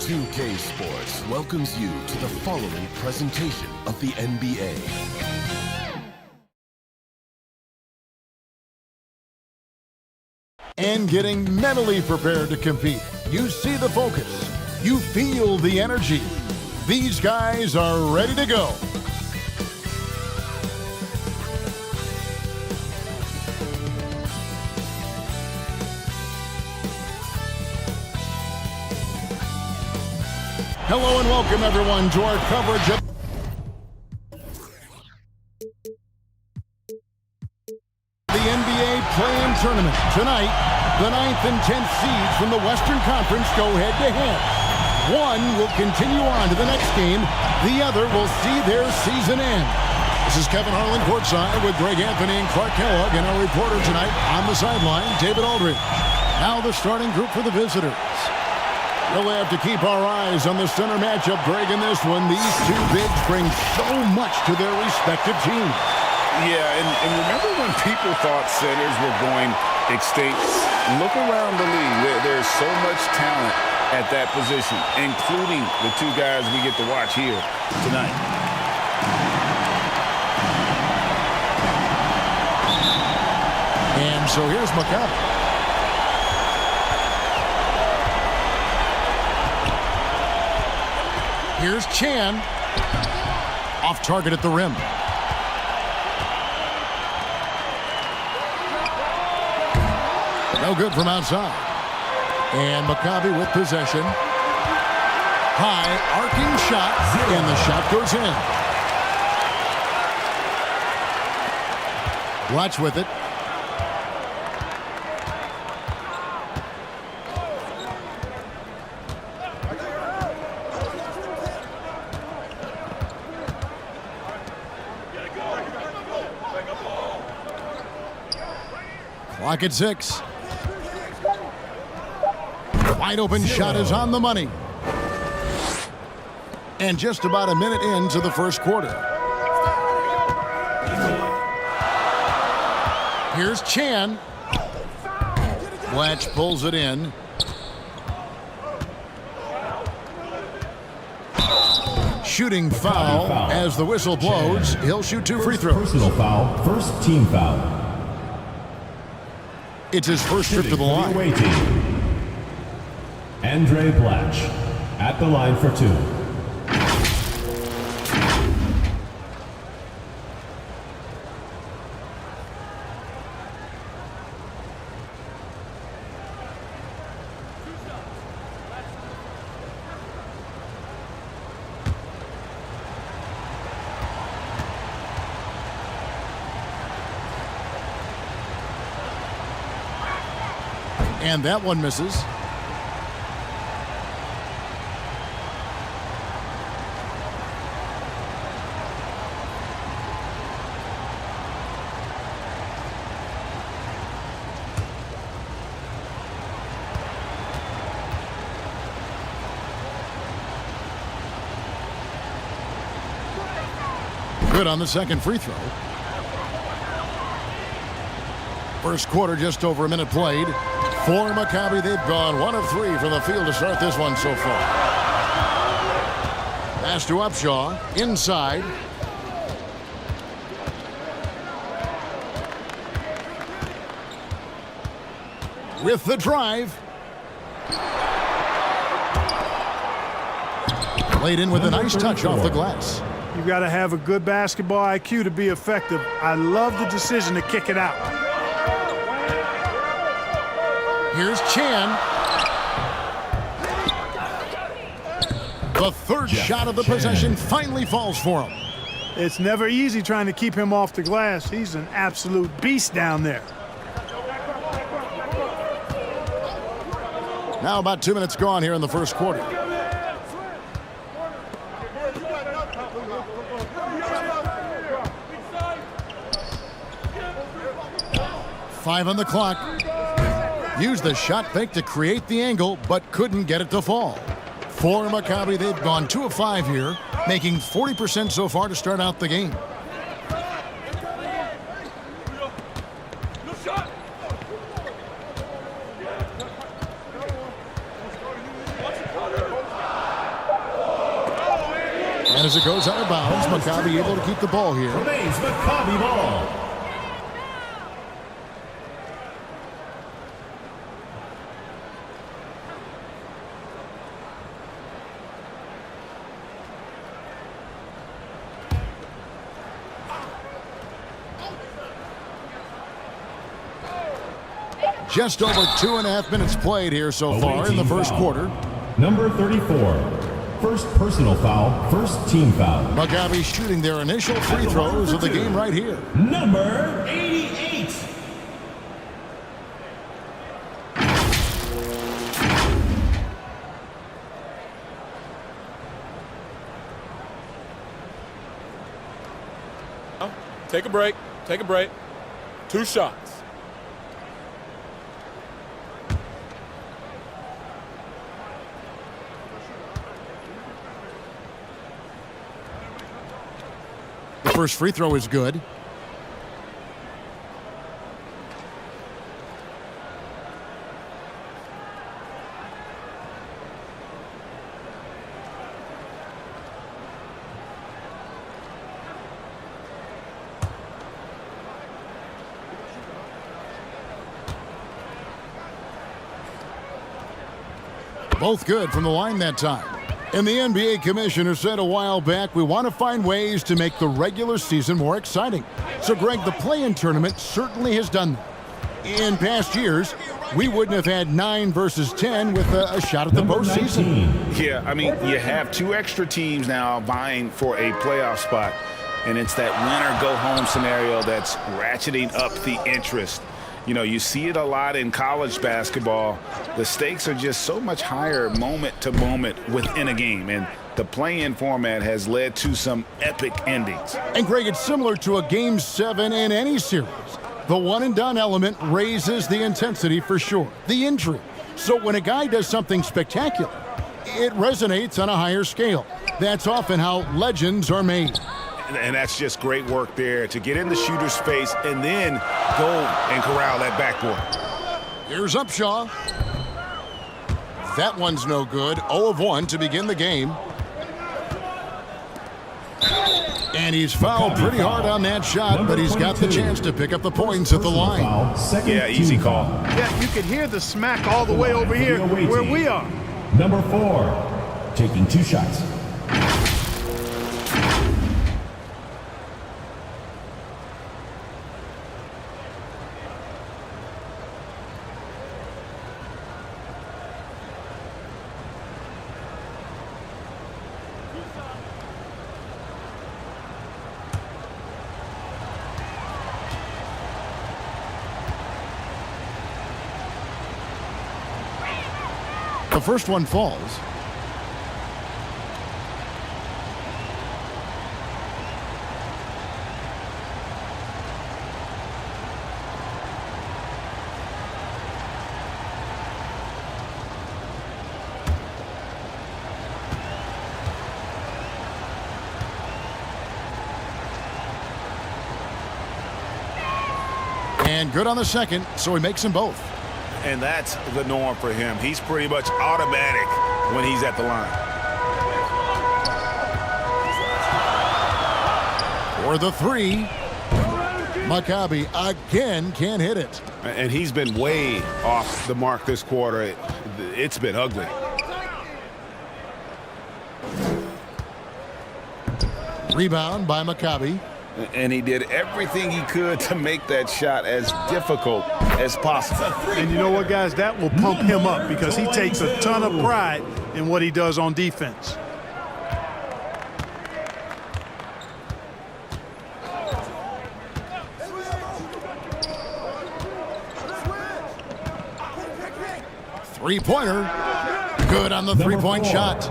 2K Sports welcomes you to the following presentation of the NBA. And getting mentally prepared to compete. You see the focus. You feel the energy. These guys are ready to go. Hello and welcome everyone to our coverage of the NBA Play-In Tournament. Tonight, the 9th and 10th seeds from the Western Conference go head-to-head. One will continue on to the next game. The other will see their season end. This is Kevin Harlan courtside with Greg Anthony and Clark Kellogg, and our reporter tonight on the sideline, David Aldridge. Now the starting group for the visitors. We'll have to keep our eyes on the center matchup, Greg, in this one. These two bigs bring so much to their respective teams. Yeah, and remember when people thought centers were going extinct? Look around the league. There's so much talent at that position, including the two guys we get to watch here tonight. And so here's McCollum. Here's Chan. Off target at the rim. No good from outside. And Maccabi with possession. High arcing shot, and the shot goes in. Watch with it. Clock at 6. Wide open shot is on the money. And just about a minute into the first quarter. Here's Chan. Blatch pulls it in. Shooting foul as the whistle blows. He'll shoot 2 free throws. Personal foul, first team foul. It's his first trip to the line. Away team. Andre Blatch at the line for 2. And that one misses. Good on the second free throw. First quarter, just over a minute played. For Maccabi, they've gone 1 of 3 from the field to start this one so far. Pass to Upshaw, inside. With the drive. Laid in with a nice touch off the glass. You've got to have a good basketball IQ to be effective. I love the decision to kick it out. Here's Chan. The third shot of the possession finally falls for him. It's never easy trying to keep him off the glass. He's an absolute beast down there. Now about 2 minutes gone here in the first quarter. Five on the clock. Used the shot fake to create the angle, but couldn't get it to fall. For Maccabi, they've gone 2 of 5 here, making 40% so far to start out the game. As it goes out of bounds, Maccabi able to keep the ball here. Remains Maccabi ball. Just over 2.5 minutes played here so far in the first quarter. Number 34. First personal foul, first team foul. Maccabi shooting their initial free throws of the game right here. Number 88. Take a break. Take a break. 2 shots. The first free throw is good. Both good from the line that time. And the NBA commissioner said a while back, we want to find ways to make the regular season more exciting. So, Greg, the play-in tournament certainly has done that. In past years, we wouldn't have had 9 versus 10 with a shot at the postseason. Yeah, I mean, you have 2 extra teams now vying for a playoff spot. And it's that winner-go-home scenario that's ratcheting up the interest. You know, you see it a lot in college basketball. The stakes are just so much higher moment to moment within a game. And the play-in format has led to some epic endings. And, Greg, it's similar to a Game 7 in any series. The one-and-done element raises the intensity for sure, the intrigue. So when a guy does something spectacular, it resonates on a higher scale. That's often how legends are made. And that's just great work there to get in the shooter's face and then go and corral that backboard. Here's Upshaw. That one's no good. 0 of 1 to begin the game. And he's fouled pretty hard on that shot, but he's got the chance to pick up the points at the line. Yeah, easy call. Yeah, you can hear the smack all the way over here where we are. Number 4. Taking 2 shots. The first one falls. And good on the second, so he makes them both. And that's the norm for him. He's pretty much automatic when he's at the line. For the 3. Maccabi again can't hit it. And he's been way off the mark this quarter. It's been ugly. Rebound by Maccabi. And he did everything he could to make that shot as difficult as possible. And you know what, guys? That will pump him up because he takes a ton of pride in what he does on defense. Three-pointer. Good on the three-point shot.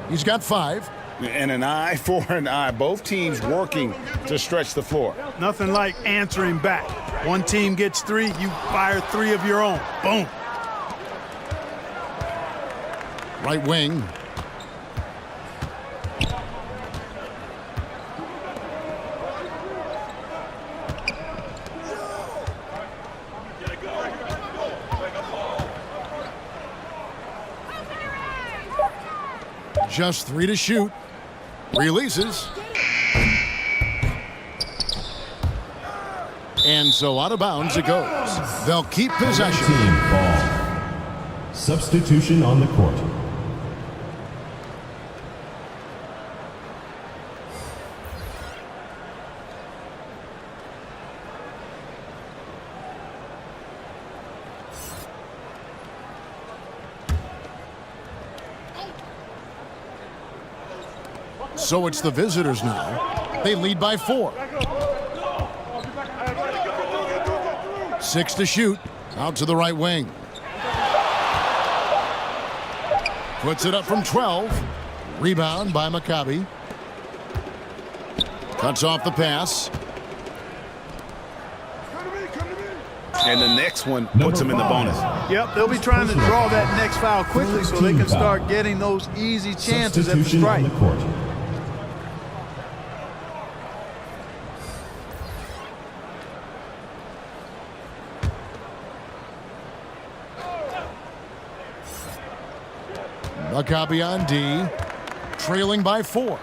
He's got 5. And an eye for an eye. Both teams working to stretch the floor. Nothing like answering back. One team gets 3, you fire 3 of your own. Boom. Right wing. Just 3 to shoot. Releases. And so out of bounds it goes. They'll keep possession. Team ball. Substitution on the court. So it's the visitors now. They lead by 4. 6 to shoot. Out to the right wing. Puts it up from 12. Rebound by Maccabi. Cuts off the pass. And the next one puts him in the bonus. Yep, they'll be trying to draw that next foul quickly so they can start getting those easy chances at the Substitution on strike. the court. Maccabi on D. Trailing by 4.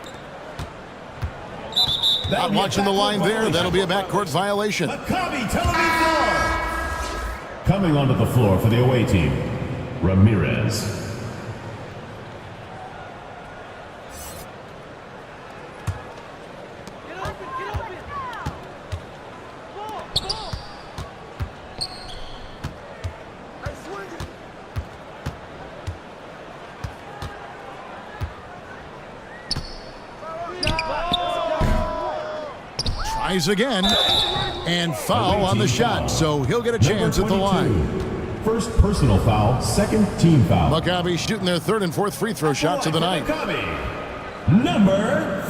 Not watching the line there. That'll be a backcourt violation. Maccabi telling me floor. Coming onto the floor for the away team, Ramirez. Tries again. And foul on the shot, so he'll get a chance at the line. First personal foul, second team foul. Maccabi shooting their 3rd and 4th free throw shots of the night. Maccabi, number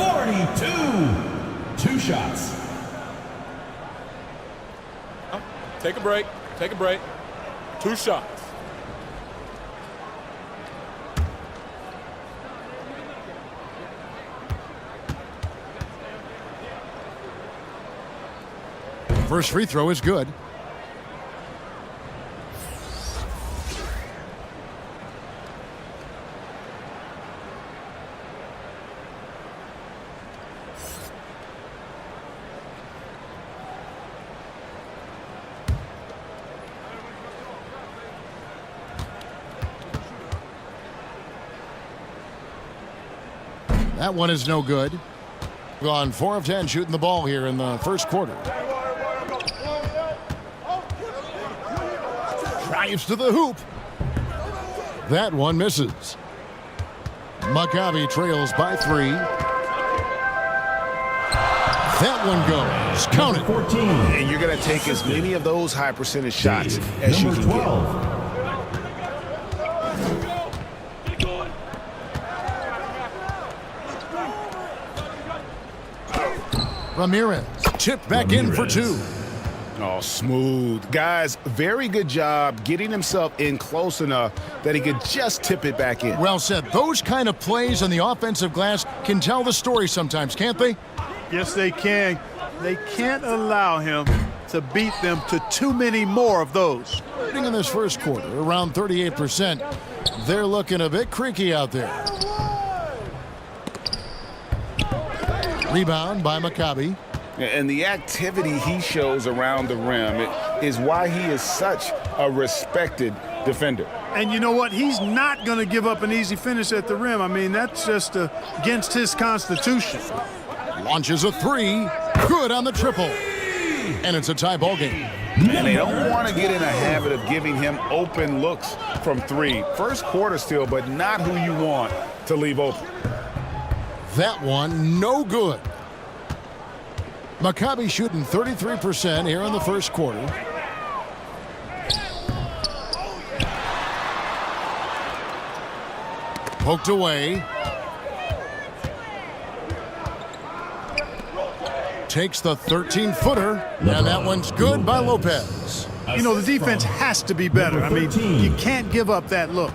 42. 2 shots. Take a break. Take a break. 2 shots. First free throw is good. That one is no good. Gone 4 of 10 shooting the ball here in the first quarter. Drives to the hoop. That one misses. Maccabi trails by 3. That one goes. Count it. 14. And you're going to take as many of those high percentage shots as you Number can 12. Ramirez chipped back in for 2. Oh, smooth. Guys, very good job getting himself in close enough that he could just tip it back in. Well said. Those kind of plays on the offensive glass can tell the story sometimes, can't they? Yes, they can. They can't allow him to beat them to too many more of those. Starting in this first quarter, around 38%. They're looking a bit creaky out there. Rebound by Maccabi. And the activity he shows around the rim is why he is such a respected defender. And you know what? He's not going to give up an easy finish at the rim. I mean, that's just against his constitution. Launches a 3. Good on the triple. And it's a tie ball game. And they don't want to get in a habit of giving him open looks from 3. First quarter still, but not who you want to leave open. That one, no good. Maccabi shooting 33% here in the first quarter. Poked away. Takes the 13-footer, and that one's good by Lopez. You know, the defense has to be better. I mean, you can't give up that look.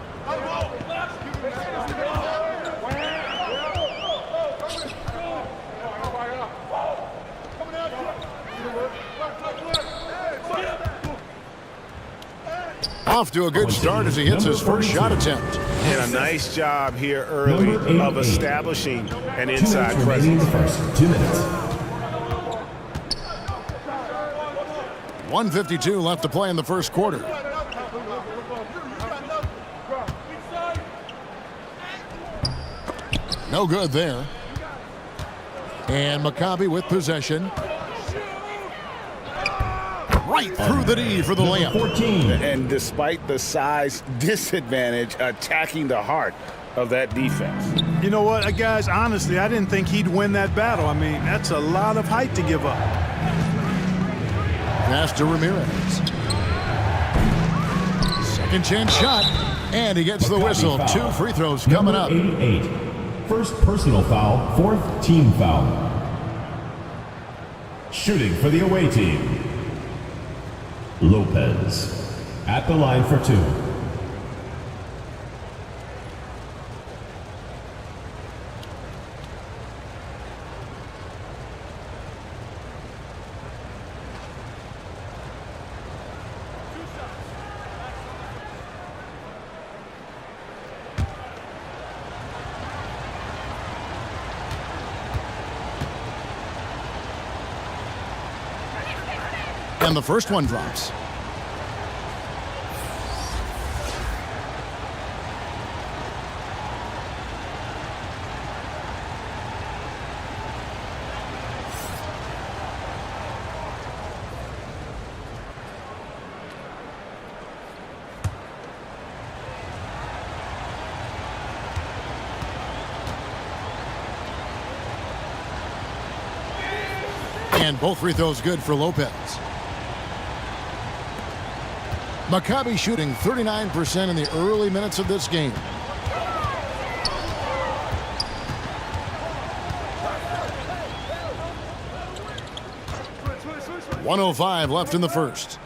Off to a good start as he hits his first shot attempt. And a nice job here early of establishing an inside presence. 2 minutes. 1:52 left to play in the first quarter. No good there. And Maccabi with possession. Right through the D for the layup. 14. And despite the size disadvantage, attacking the heart of that defense. You know what, guys, honestly, I didn't think he'd win that battle. I mean, that's a lot of height to give up. Pass to Ramirez. Second chance shot. And he gets the whistle. 2 free throws coming up. 88. First personal foul, 4th team foul. Shooting for the away team, Lopez at the line for 2. And the first one drops. And both free throws good for Lopez. Maccabi shooting 39% in the early minutes of this game. .105 left in the first.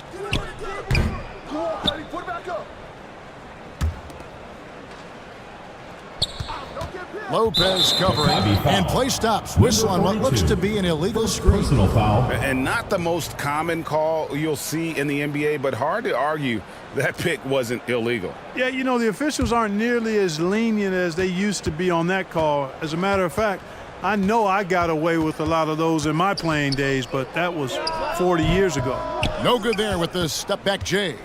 Lopez covering, and play stops. Whistle on what looks to be an illegal screen. Personal foul. And not the most common call you'll see in the NBA, but hard to argue that pick wasn't illegal. Yeah, you know, the officials aren't nearly as lenient as they used to be on that call. As a matter of fact, I know I got away with a lot of those in my playing days, but that was 40 years ago. No good there with the step back J.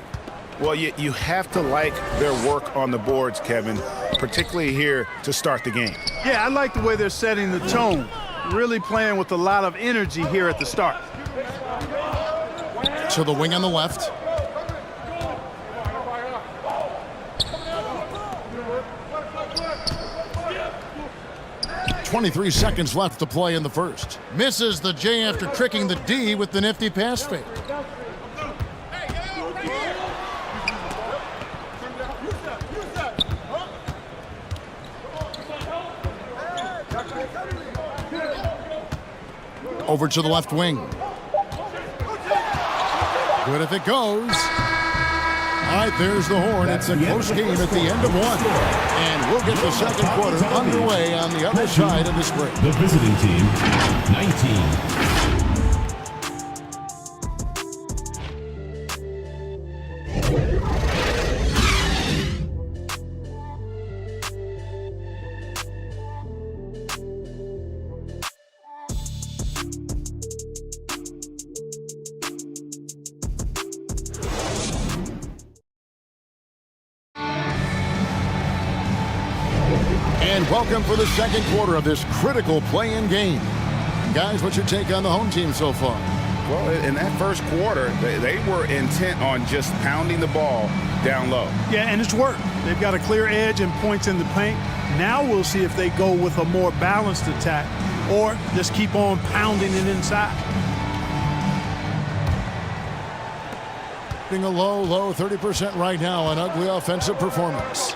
Well, you have to like their work on the boards, Kevin, particularly here to start the game. Yeah, I like the way they're setting the tone. Really playing with a lot of energy here at the start. To the wing on the left. .23 seconds left to play in the first. Misses the J after tricking the D with the nifty pass fake. Over to the left wing. Good if it goes. All right, there's the horn. It's a close game at the end of one. And we'll get the second quarter underway on the other side of this break. The visiting team, 19. And welcome for the second quarter of this critical play-in game. Guys, what's your take on the home team so far? Well, in that first quarter, they were intent on just pounding the ball down low. Yeah, and it's worked. They've got a clear edge and points in the paint. Now we'll see if they go with a more balanced attack or just keep on pounding it inside. Being a low 30% right now, an ugly offensive performance.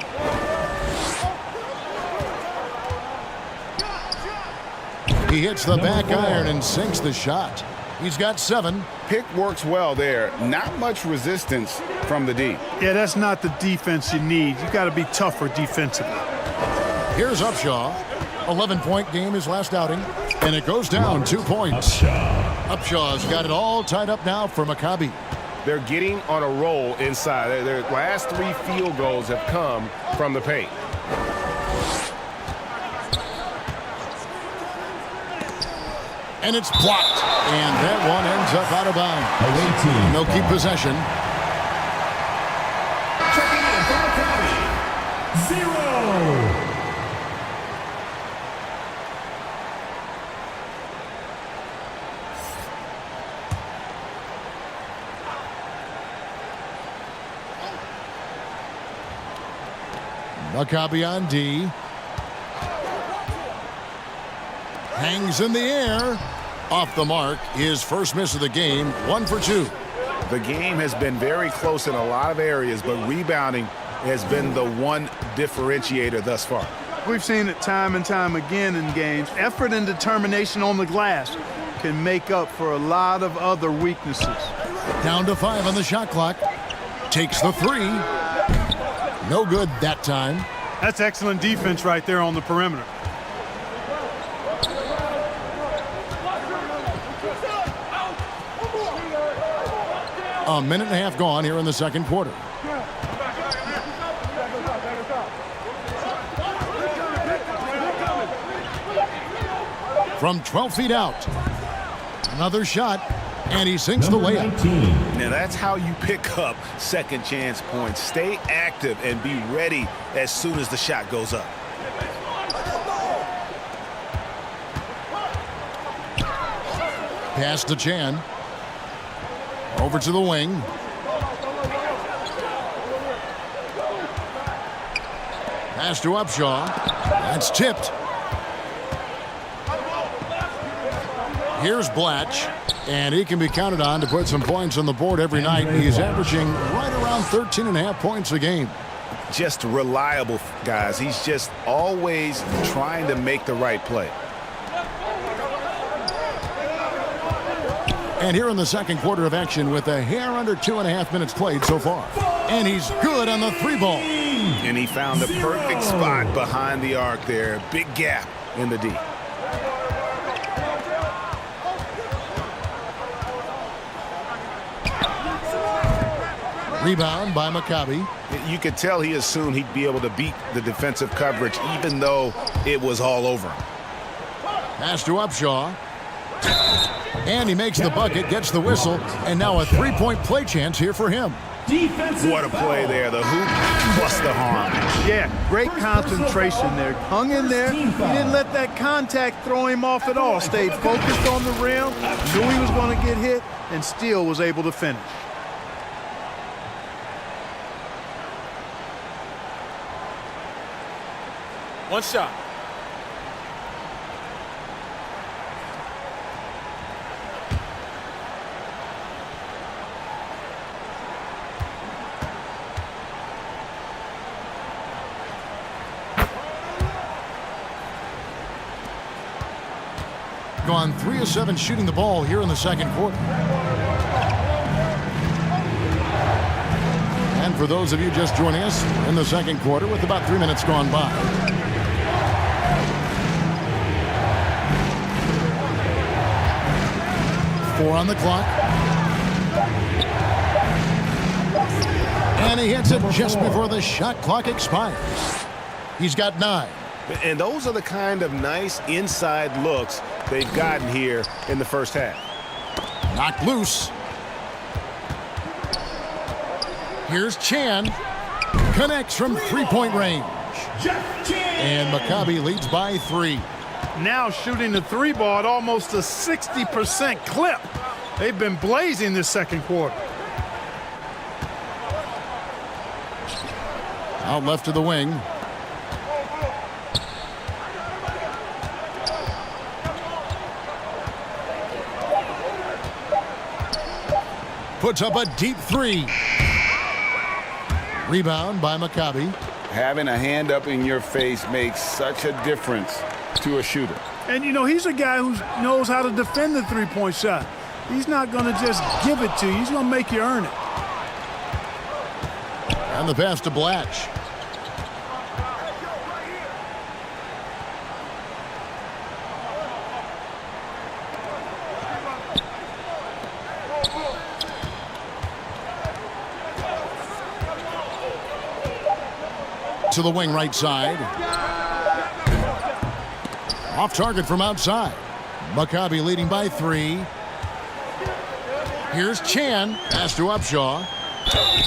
He hits the back iron and sinks the shot. He's got 7. Pick works well there. Not much resistance from the D. Yeah, that's not the defense you need. You got to be tougher defensively. Here's Upshaw. 11-point game his last outing, and it goes down 2 points. Upshaw's got it all tied up now for Maccabi. They're getting on a roll inside. Their last 3 field goals have come from the paint. And it's blocked. And that one ends up out of bounds. They'll keep possession. Checking in from Maccabi, 0. Maccabi on D. Hangs in the air. Off the mark. His first miss of the game. 1 for 2. The game has been very close in a lot of areas, but rebounding has been the one differentiator thus far. We've seen it time and time again in games. Effort and determination on the glass can make up for a lot of other weaknesses. Down to 5 on the shot clock. Takes the 3. No good that time. That's excellent defense right there on the perimeter. A minute and a half gone here in the second quarter. From 12 feet out. Another shot, and he sinks the layup. Now that's how you pick up second chance points. Stay active and be ready as soon as the shot goes up. Pass to Chan. Over to the wing. Pass to Upshaw. That's tipped. Here's Blatch, and he can be counted on to put some points on the board every night. He's averaging right around 13.5 points a game. Just reliable, guys. He's just always trying to make the right play. And here in the second quarter of action with a hair under 2.5 minutes played so far. And he's good on the 3-ball. And he found the perfect spot behind the arc there. Big gap in the D. Rebound by Maccabi. You could tell he assumed he'd be able to beat the defensive coverage even though it was all over him. Pass to Upshaw. And he makes the bucket, gets the whistle, and now a 3-point play chance here for him. What a play there. The hoop plus the harm. Yeah, great concentration there. Hung in there. He didn't let that contact throw him off at all. Stayed focused on the rim, knew he was going to get hit, and still was able to finish. One shot. Gone 3 of 7 shooting the ball here in the second quarter. And for those of you just joining us in the second quarter with about 3 minutes gone by. Four on the clock. And he hits it just before the shot clock expires. He's got 9. And those are the kind of nice inside looks they've gotten here in the first half. Knocked loose. Here's Chan. Connects from 3-point range. And Maccabi leads by 3. Now shooting the 3-ball at almost a 60% clip. They've been blazing this second quarter. Out left to the wing. Puts up a deep 3. Rebound by Maccabi. Having a hand up in your face makes such a difference to a shooter. And, you know, he's a guy who knows how to defend the 3-point shot. He's not going to just give it to you. He's going to make you earn it. And the pass to Blatch. To the wing right side. Off target from outside. Maccabi leading by 3. Here's Chan. Pass to Upshaw.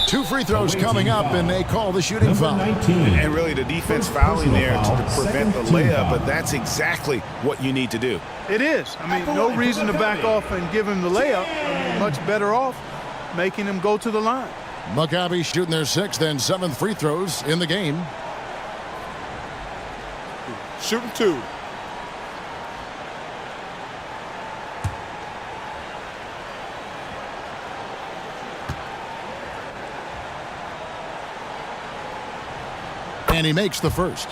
2 free throws coming up, and they call the shooting foul. And really the defense fouling there to prevent the layup, but that's exactly what you need to do. It is. I mean, no reason to back off and give him the layup. I mean, much better off making him go to the line. Maccabi shooting their 6th and 7th free throws in the game. Shooting 2. And he makes the first.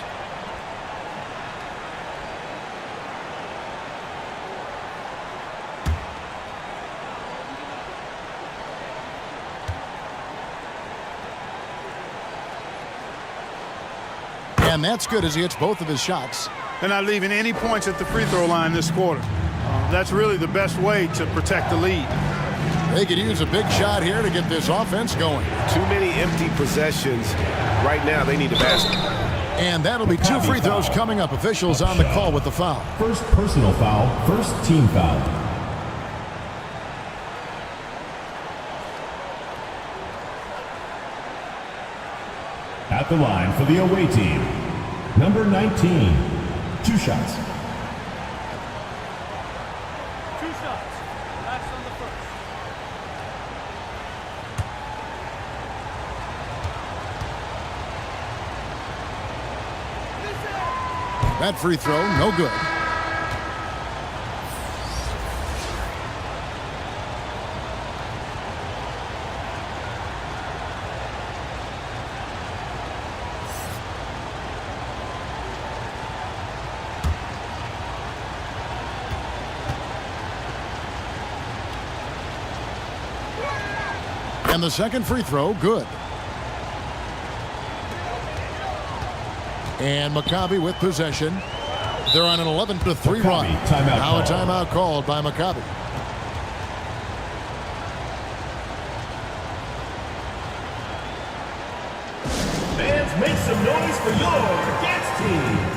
And that's good as he hits both of his shots. They're not leaving any points at the free throw line this quarter. That's really the best way to protect the lead. They could use a big shot here to get this offense going. Too many empty possessions. Right now, they need a basket. And that'll be 2 free throws coming up. Officials on the call with the foul. First personal foul, first team foul. At the line for the away team, number 19, 2 shots. 2 shots. Last on the first. That free throw, no good. And the second free throw, good. And Maccabi with possession. They're on an 11-3 run. Now a timeout called by Maccabi. Fans, make some noise for your dance team.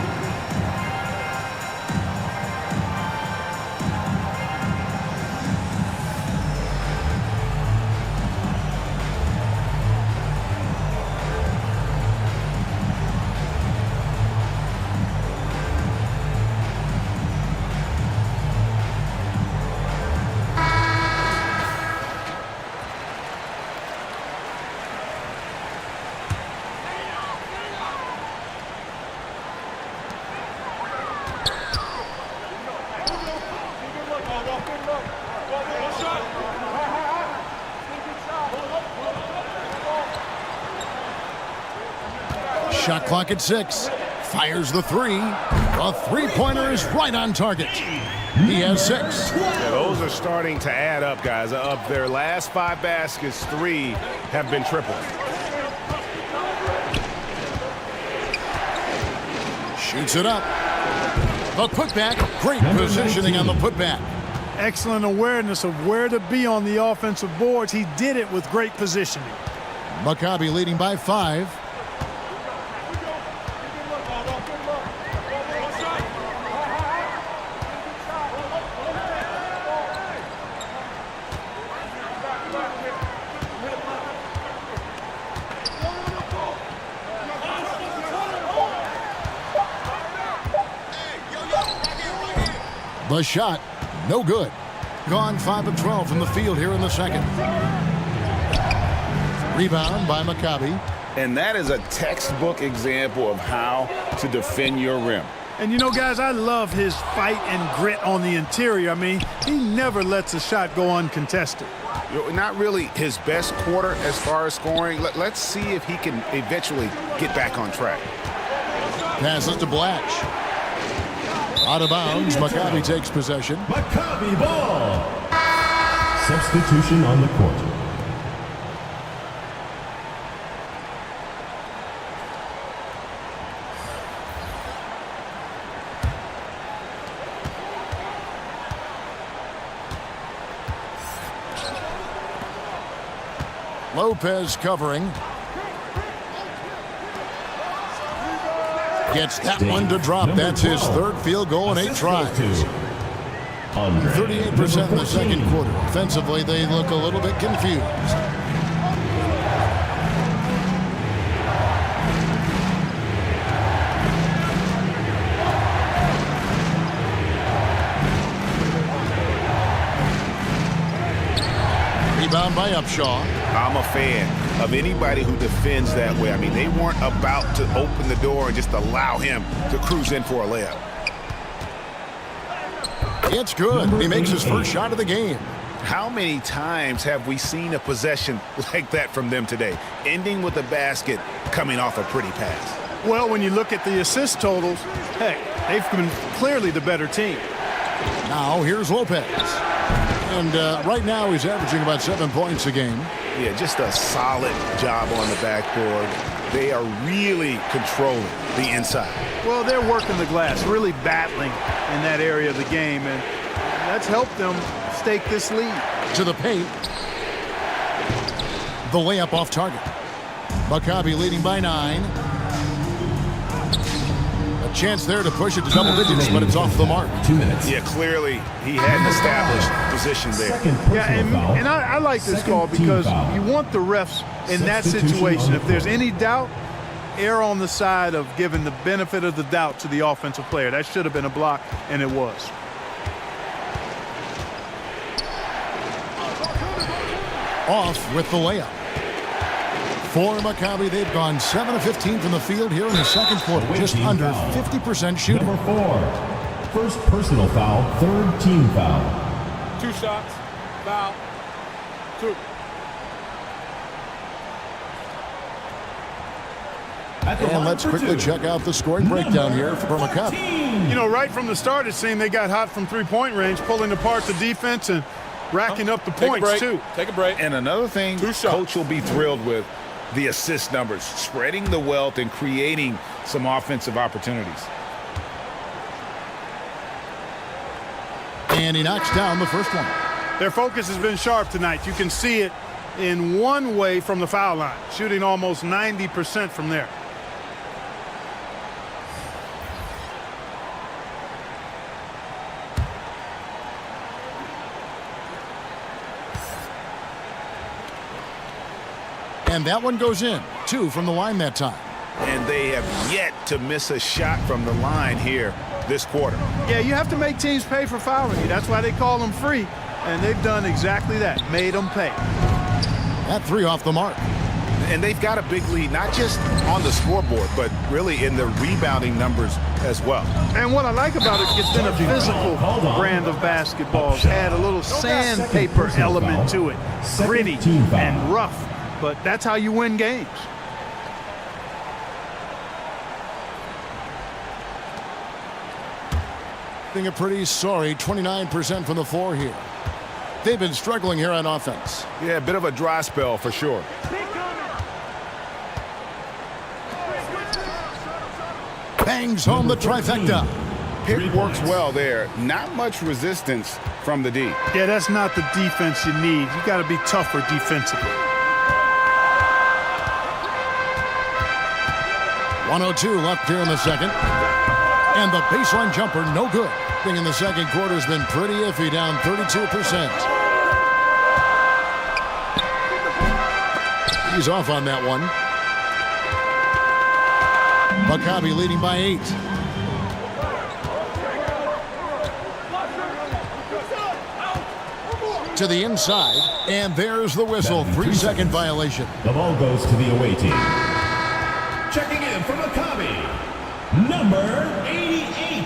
Shot clock at 6. Fires the 3. A three-pointer is right on target. He has 6. Yeah, those are starting to add up, guys. Of their last 5 baskets, 3 have been triple. Shoots it up. The putback. Great positioning on the putback. Excellent awareness of where to be on the offensive boards. He did it with great positioning. Maccabi leading by 5. The shot, no good. Gone 5 of 12 from the field here in the second. Rebound by Maccabi. And that is a textbook example of how to defend your rim. And you know, guys, I love his fight and grit on the interior. I mean, he never lets a shot go uncontested. Not really his best quarter as far as scoring. Let's see if he can eventually get back on track. Passes to Blatch. Out of bounds, Maccabi takes possession. Maccabi ball. Substitution on the court. Lopez covering. Gets that one to drop. That's his third field goal in 8 tries. 38% in the second quarter. Offensively, they look a little bit confused. Rebound by Upshaw. I'm a fan of anybody who defends that way. I mean, they weren't about to open the door and just allow him to cruise in for a layup. It's good. He makes his first shot of the game. How many times have we seen a possession like that from them today, ending with a basket coming off a pretty pass? Well, when you look at the assist totals, hey, they've been clearly the better team. Now here's Lopez. And right now he's averaging about 7 points a game. Yeah, just a solid job on the backboard. They are really controlling the inside. Well, they're working the glass, really battling in that area of the game, and that's helped them stake this lead. To the paint. The layup off target. Maccabi leading by 9. A chance there to push it to double digits, but it's off the mark. 2 minutes. Yeah, clearly he had an established position there. Yeah, and I like this call because you want the refs in that situation. If there's any doubt, err on the side of giving the benefit of the doubt to the offensive player. That should have been a block, and it was. Off with the layup. For Maccabi, they've gone 7 of 15 from the field here in the second quarter. Just under 50% shooting. Number 4. First personal foul, third team foul. 2 shots. Foul. 2. And let's quickly check out the scoring breakdown here for Maccabi. You know, right from the start, it seemed they got hot from three-point range, pulling apart the defense and racking up the points, too. Take a break. And another thing 2 shots. Coach will be thrilled with, the assist numbers, spreading the wealth and creating some offensive opportunities. And he knocks down the first one. Their focus has been sharp tonight. You can see it in one way from the foul line, shooting almost 90% from there. And that one goes in. 2 from the line that time. And they have yet to miss a shot from the line here this quarter. Yeah, you have to make teams pay for fouling you. That's why they call them free. And they've done exactly that, made them pay. That 3 off the mark. And they've got a big lead, not just on the scoreboard, but really in the rebounding numbers as well. And what I like about it, it's been a physical brand of basketball. It's had a little sandpaper element to it. Gritty and rough. But that's how you win games. Being a pretty sorry 29% from the floor here. They've been struggling here on offense. Yeah, a bit of a dry spell for sure. Bangs home the trifecta. Pick works well there. Not much resistance from the D. Yeah, that's not the defense you need. You got to be tougher defensively. 1:02 left here in the second. And the baseline jumper, no good. Thing in the second quarter has been pretty iffy, down 32%. He's off on that one. Maccabi leading by 8. To the inside, and there's the whistle. 3-second violation. The ball goes to the away team. Checking in for Maccabi, number 88.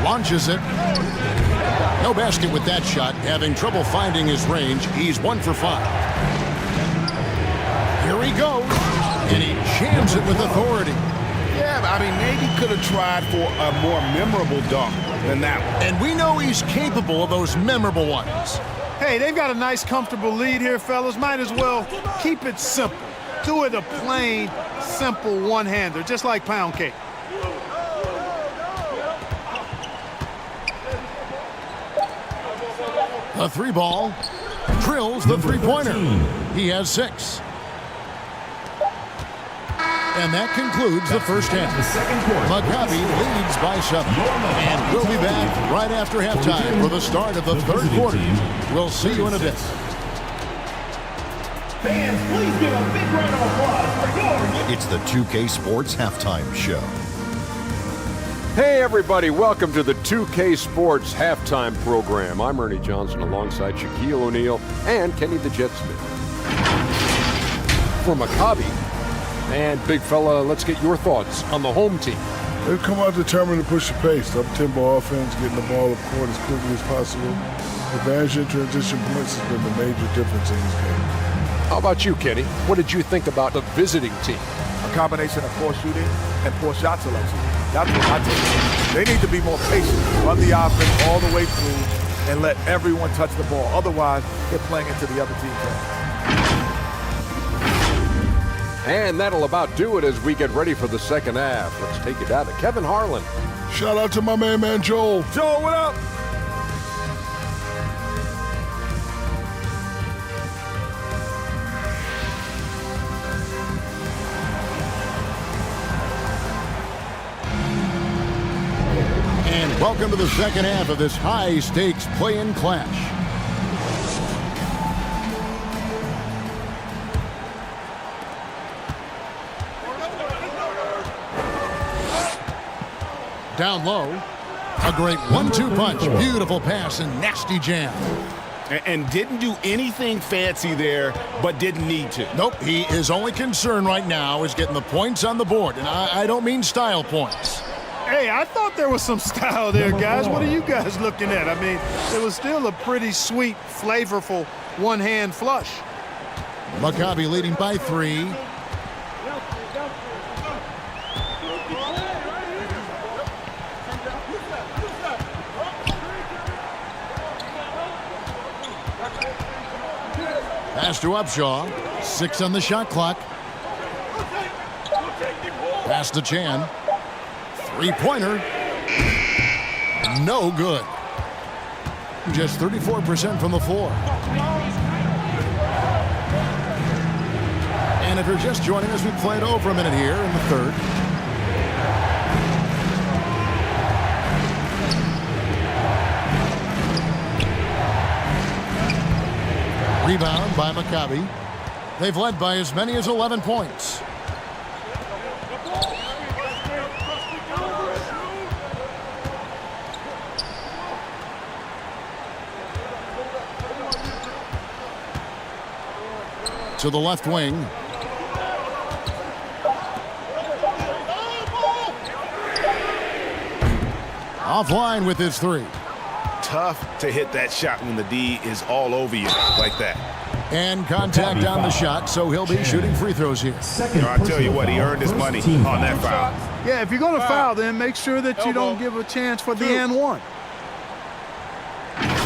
Launches it. No basket with that shot. Having trouble finding his range. He's 1 for 5. Here he goes. And he jams it with authority. Yeah, I mean, maybe could have tried for a more memorable dunk than that one. And we know he's capable of those memorable ones. Hey, they've got a nice, comfortable lead here, fellas. Might as well keep it simple. Do it a plain, simple one-hander, just like pound cake. A 3-ball. Drills the three-pointer. He has 6. And that concludes the first half. Maccabi leads by 7. And we'll be back right after halftime for the start of the third quarter. We'll see you in a bit. Fans, please give a big round of applause for your... It's the 2K Sports Halftime Show. Hey everybody, welcome to the 2K Sports Halftime Program. I'm Ernie Johnson alongside Shaquille O'Neal and Kenny the Jet Smith. For Maccabi, and big fella, let's get your thoughts on the home team. They've come out determined to push the pace. Up-tempo offense, getting the ball up court as quickly as possible. Advantage in transition points has been the major difference in this game. How about you, Kenny? What did you think about the visiting team? A combination of poor shooting and poor shot selection. That's what I take. They need to be more patient, run the offense all the way through, and let everyone touch the ball. Otherwise, they're playing into the other team's hands. And that'll about do it as we get ready for the second half. Let's take it down to Kevin Harlan. Shout out to my man Joel. Joel, what up? And welcome to the second half of this high-stakes play-in clash. Down low, a great 1-2 punch, beautiful pass and nasty jam. And didn't do anything fancy there, but didn't need to. Nope, his only concern right now is getting the points on the board, and I don't mean style points. Hey, I thought there was some style there, guys. What are you guys looking at? I mean, it was still a pretty sweet, flavorful one-hand flush. Maccabi leading by 3. Pass to Upshaw. 6 on the shot clock. Pass to Chan. 3-pointer. No good. Just 34% from the floor. And if you're just joining us, we played over a minute here in the third. Rebound by Maccabi. They've led by as many as 11 points. To the left wing. Offline with his 3. Tough to hit that shot when the D is all over you like that. And contact on the shot, so he'll be shooting free throws here. I tell you what, he earned his money on that foul. Yeah, if you're going to foul, then make sure that you don't give a chance for the and one.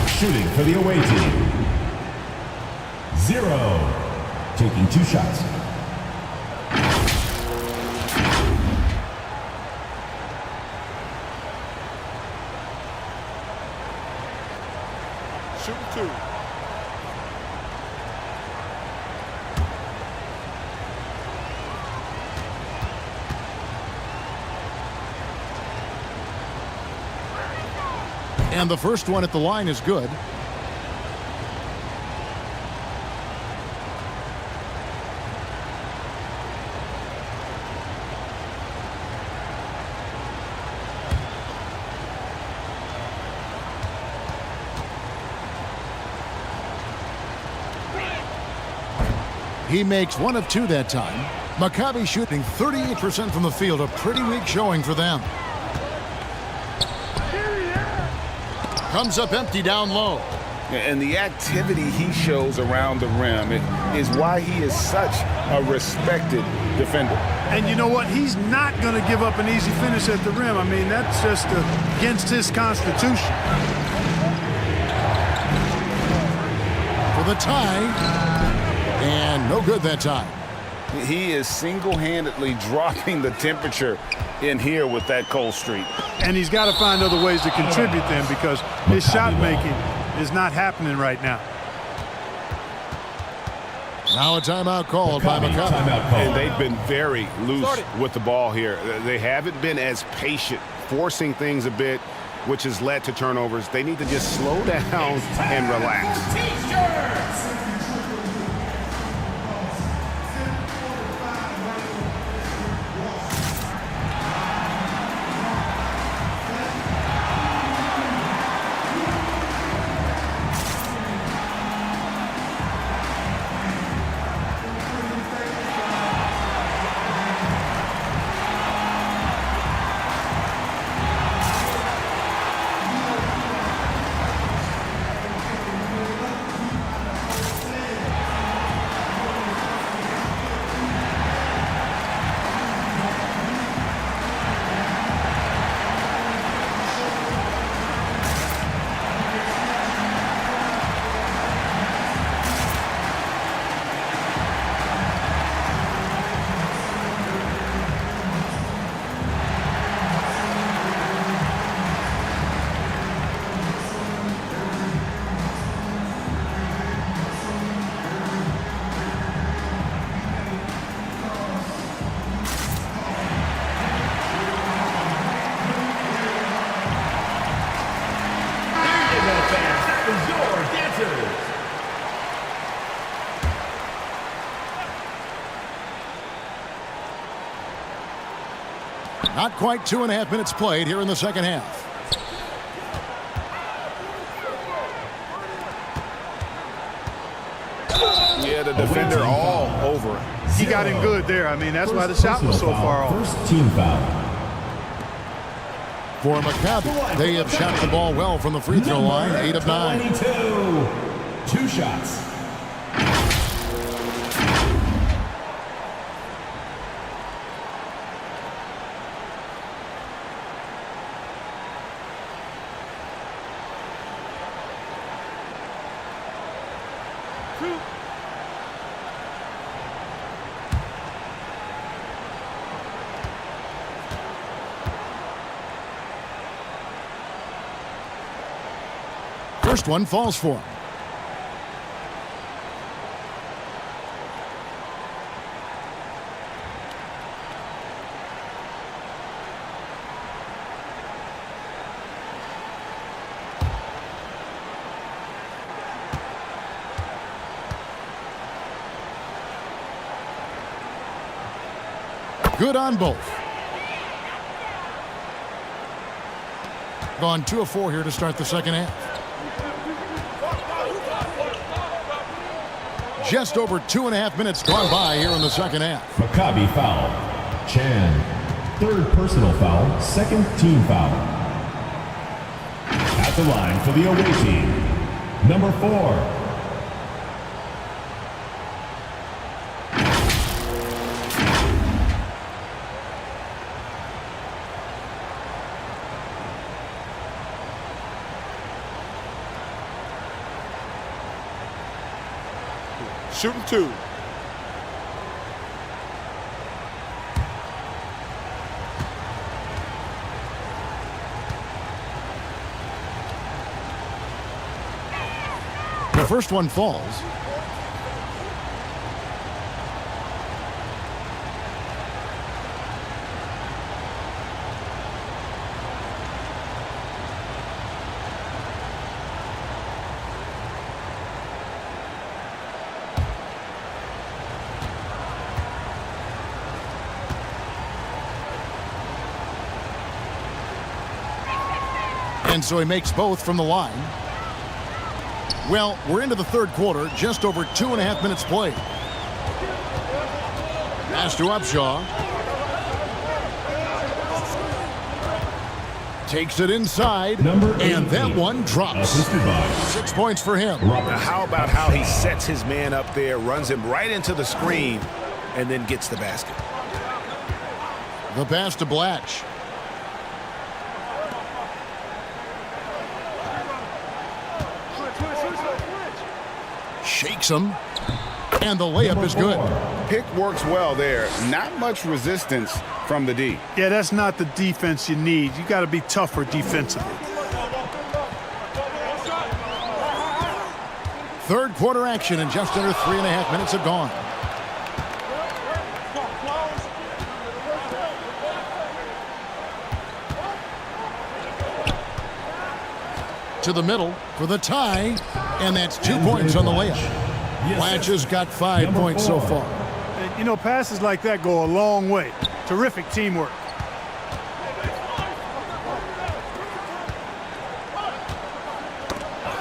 Shooting for the away team. 0. Taking 2 shots. Shoot 2. And the first one at the line is good. He makes 1 of 2 that time. Maccabi shooting 38% from the field, a pretty weak showing for them. Comes up empty down low. And the activity he shows around the rim is why he is such a respected defender. And you know what? He's not going to give up an easy finish at the rim. I mean, that's just against his constitution. For the tie. And no good that time. He is single-handedly dropping the temperature in here with that cold streak. And he's got to find other ways to contribute then, because his shot making is not happening right now. Now a timeout called by Maccabi. And they've been very loose with the ball here. They haven't been as patient, forcing things a bit, which has led to turnovers. They need to just slow down and relax. Not quite 2.5 minutes played here in the second half. Yeah, the defender all over it. He got in good there. I mean, that's why the shot was so far off. First team foul. For Maccabi, they have shot the ball well from the free throw line, 8 of 9. 22. 2 shots. First one falls for him. Good on both. Gone 2 of 4 here to start the second half. Just over 2.5 minutes gone by here in the second half. Maccabi foul. Chan. 3rd personal foul. 2nd team foul. At the line for the away team, number 4. Shooting 2. The first one falls. And so he makes both from the line. Well, we're into the third quarter, just over 2.5 minutes played. Pass to Upshaw. Takes it inside, and that one drops. 6 points for him. Now, how about how he sets his man up there, runs him right into the screen, and then gets the basket. The pass to Blatch. Shakes him, and the layup is good. Pick works well there. Not much resistance from the D. Yeah, that's not the defense you need. You got to be tougher defensively. Third quarter action, and just under 3.5 minutes have gone. To the middle for the tie, and that's 2 points on the layup. Blatch has got 5 points so far. You know, passes like that go a long way. Terrific teamwork.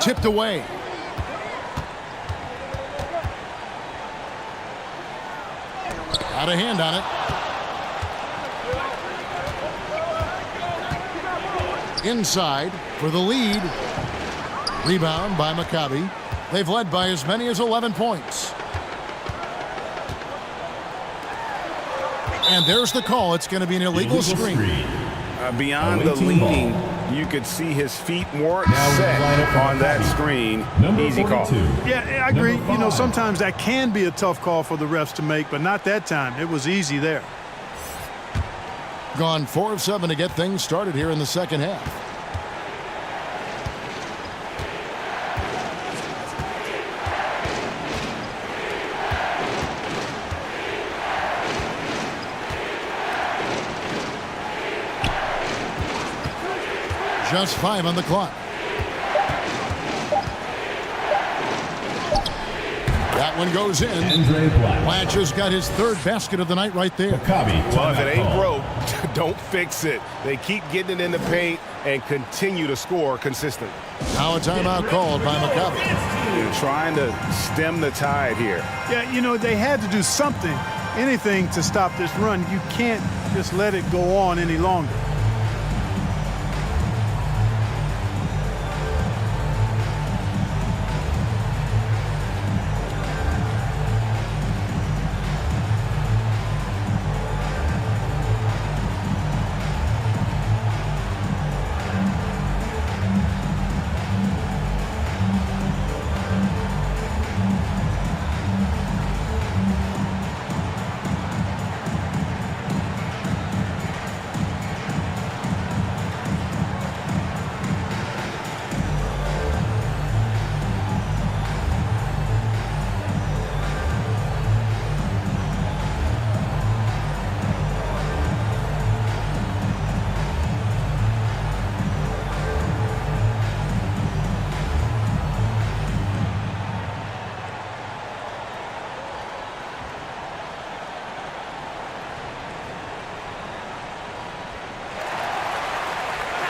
Tipped away. Got a hand on it. Inside for the lead. Rebound by Maccabi. They've led by as many as 11 points. And there's the call. It's going to be an illegal screen. Beyond the leaning, you could see his feet weren't set on that screen. Easy call. Yeah, I agree. You know, sometimes that can be a tough call for the refs to make, but not that time. It was easy there. Gone 4 of 7 to get things started here in the second half. Just 5 on the clock. That one goes in. Blatch has got his third basket of the night right there. Well, if it ain't broke, don't fix it. They keep getting it in the paint and continue to score consistently. Now a timeout called by Maccabi. You're trying to stem the tide here. Yeah, you know, they had to do something, anything to stop this run. You can't just let it go on any longer.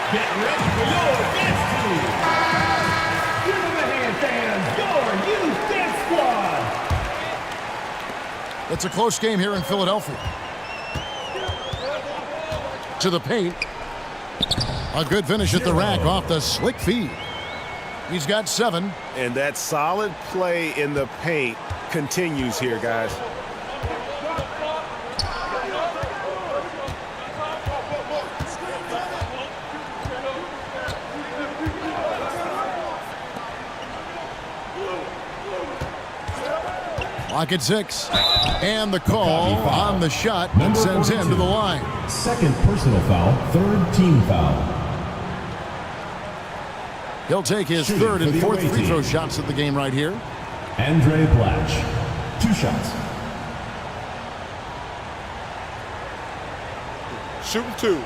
Get ready for your dance team. Give them a hand, fans. Your youth dance squad. It's a close game here in Philadelphia. To the paint. A good finish at the rack off the slick feed. He's got 7. And that solid play in the paint continues here, guys. Lock at 6. And the call on the shot sends him to the line. Second personal foul, third team foul. He'll take his third and fourth free throw shots of the game right here. Andre Blatch, 2 shots. Shooting 2.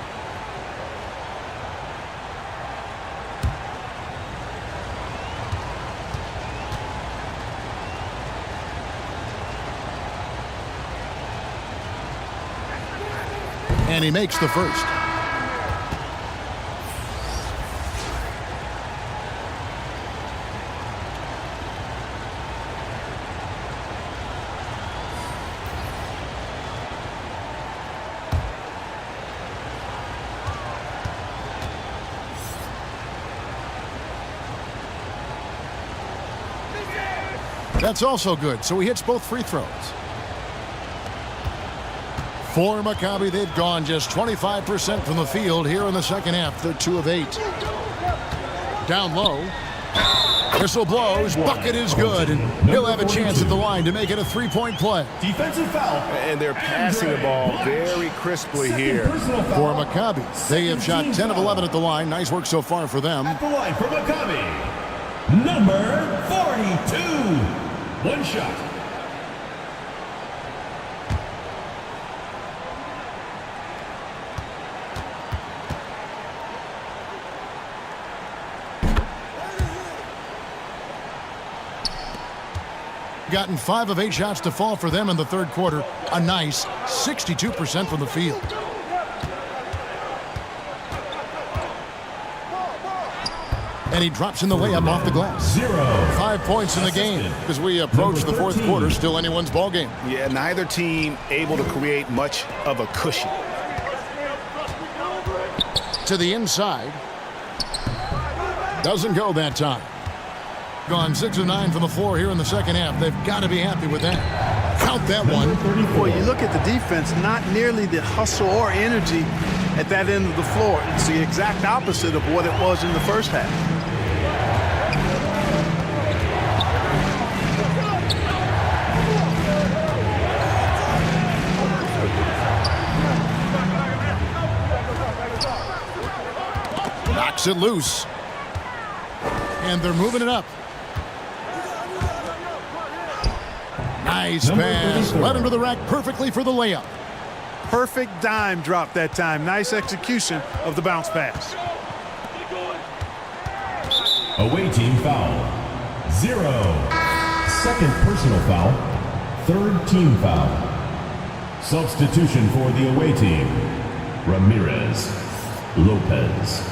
And he makes the first. That's also good, so he hits both free throws. For Maccabi, they've gone just 25% from the field here in the second half. They're 2 of 8. Down low. Whistle blows. Bucket is good. And he'll have a chance at the line to make it a 3-point play. Defensive foul. And they're passing the ball very crisply here. For Maccabi, they have shot 10 of 11 at the line. Nice work so far for them. At the line for Maccabi, Number 42. One shot. Gotten 5 of 8 shots to fall for them in the third quarter. A nice 62% from the field. And he drops in the layup off the glass. 5 points in the game as we approach the fourth quarter. Still anyone's ball game. Yeah, neither team able to create much of a cushion. To the inside. Doesn't go that time. Gone 6 of 9 from the floor here in the second half. They've got to be happy with that. Count that one. Boy, you look at the defense, not nearly the hustle or energy at that end of the floor. It's the exact opposite of what it was in the first half. Knocks it loose. And they're moving it up. Nice pass. Led him to the rack perfectly for the layup. Perfect dime drop that time. Nice execution of the bounce pass. Away team foul. 0. Second personal foul. Third team foul. Substitution for the away team. Ramirez. Lopez.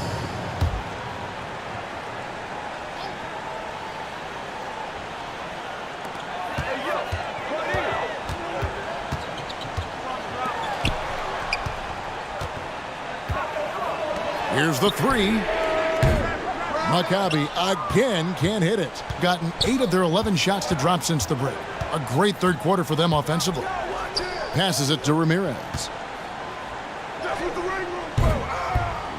Here's the three. Maccabi again can't hit it. Gotten 8 of their 11 shots to drop since the break. A great third quarter for them offensively. Passes it to Ramirez.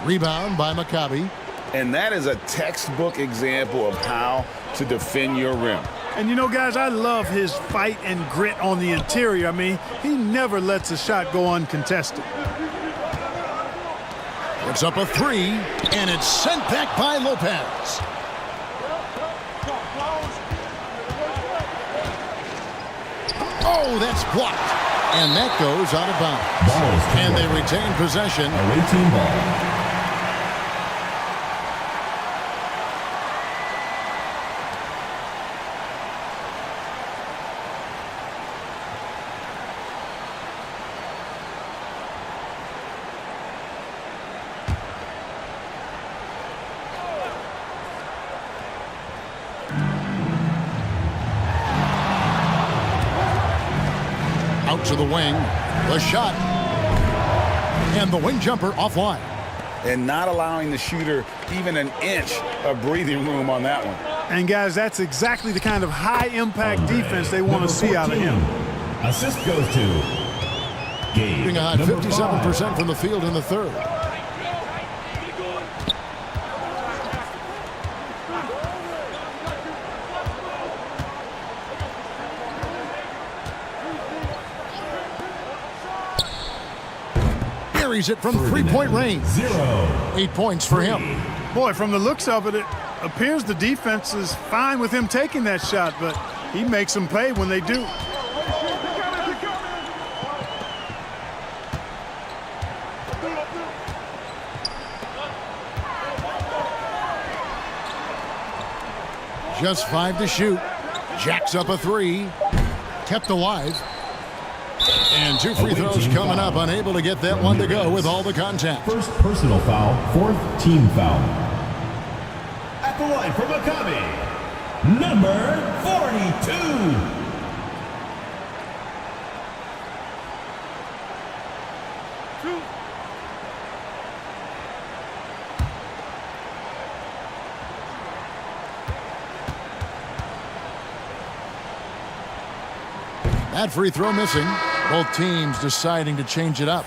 Rebound by Maccabi. And that is a textbook example of how to defend your rim. And you know, guys, I love his fight and grit on the interior. I mean, he never lets a shot go uncontested. Puts up a 3, and it's sent back by Lopez. Oh, that's blocked. And that goes out of bounds. And they retain possession. Away team ball. Out to the wing. The shot. And the wing jumper offline. And not allowing the shooter even an inch of breathing room on that one. And, guys, that's exactly the kind of high-impact defense they want to see out of him. Assist goes to Gabe. Shooting a high 57% from the field in the third. It from three-point range. 8 points for him. Boy, from the looks of it, it appears the defense is fine with him taking that shot, but he makes them pay when they do. Just 5 to shoot. Jacks up a 3. Kept alive. And 2 free throws coming up. Unable to get that one to go with all the contact. First personal foul, 4th team foul. At the line for Maccabi, number 42. That free throw missing. Both teams deciding to change it up.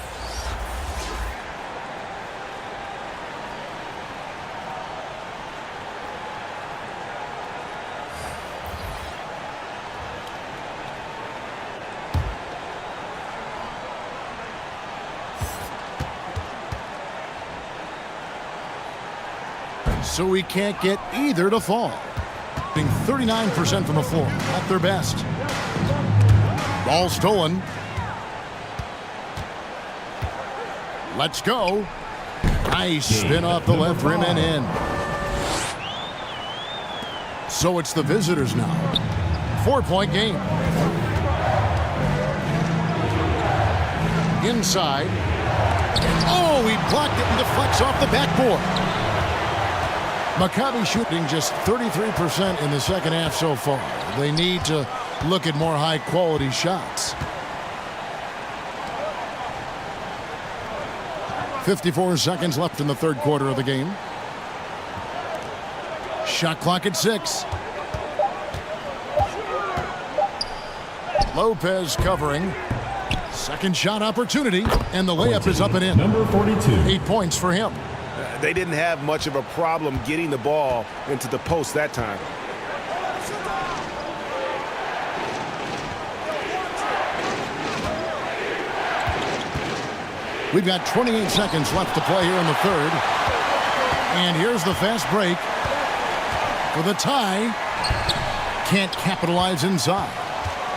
So we can't get either to fall. 39% from the floor, at their best. Ball stolen. Let's go. Nice spin off the left rim and in. So it's the visitors now. 4-point game. Inside. Oh, he blocked it and deflects off the backboard. Maccabi shooting just 33% in the second half so far. They need to look at more high-quality shots. 54 seconds left in the third quarter of the game. Shot clock at 6. Lopez covering. Second shot opportunity, and the layup is up and in. Number 42. 8 points for him. They didn't have much of a problem getting the ball into the post that time. We've got 28 seconds left to play here in the third. And here's the fast break for the tie. Can't capitalize inside.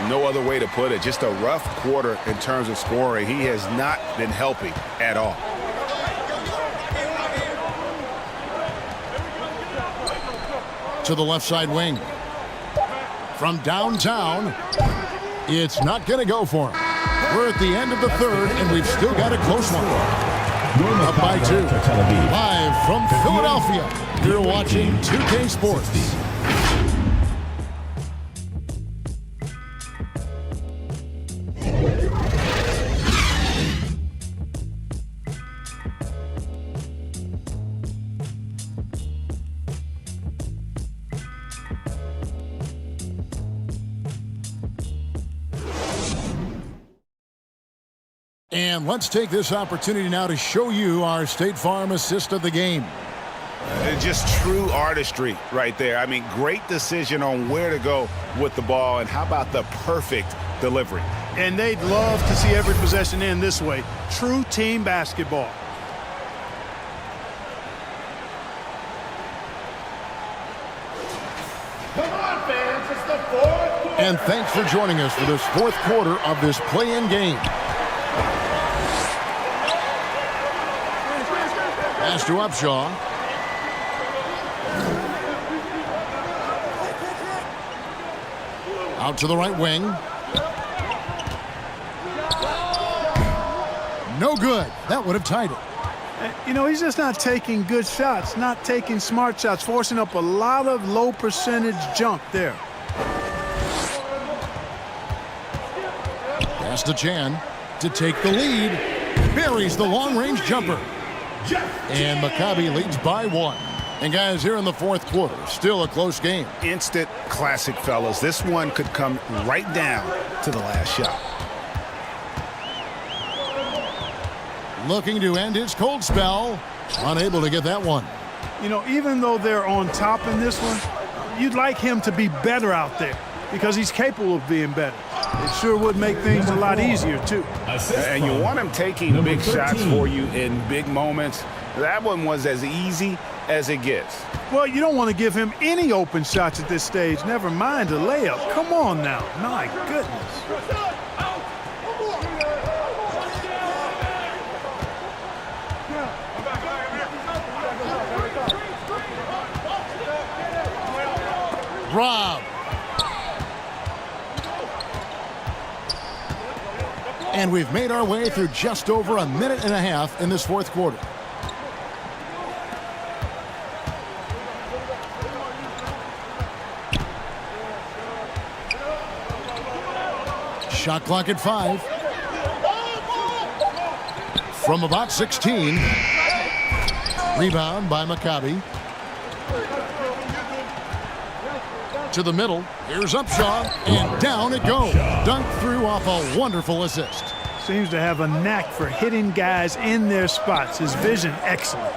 No other way to put it. Just a rough quarter in terms of scoring. He has not been helping at all. To the left side wing. From downtown, it's not going to go for him. We're at the end of the third, and we've still got a close one. Up by 2. Live from Philadelphia, you're watching 2K Sports. And let's take this opportunity now to show you our State Farm assist of the game. Just true artistry right there. I mean, great decision on where to go with the ball, and how about the perfect delivery? And they'd love to see every possession end this way. True team basketball. Come on, fans, it's the fourth quarter. And thanks for joining us for this fourth quarter of this play-in game. Pass to Upshaw. Out to the right wing. No good. That would have tied it. You know, he's just not taking good shots, not taking smart shots, forcing up a lot of low percentage junk there. Pass to Chan to take the lead. Buries the long-range jumper. And Maccabi leads by 1. And guys, here in the fourth quarter, still a close game. Instant classic, fellas. This one could come right down to the last shot. Looking to end his cold spell. Unable to get that one. You know, even though they're on top in this one, you'd like him to be better out there because he's capable of being better. It sure would make things a lot easier, too. And you want him taking big shots for you in big moments. That one was as easy as it gets. Well, you don't want to give him any open shots at this stage, never mind a layup. Come on now. My goodness. Rob. And we've made our way through just over a minute and a half in this fourth quarter. Shot clock at 5. From about 16. Rebound by Maccabi. To the middle. Here's Upshaw. And down it goes. Dunked through off a wonderful assist. Seems to have a knack for hitting guys in their spots. His vision excellent.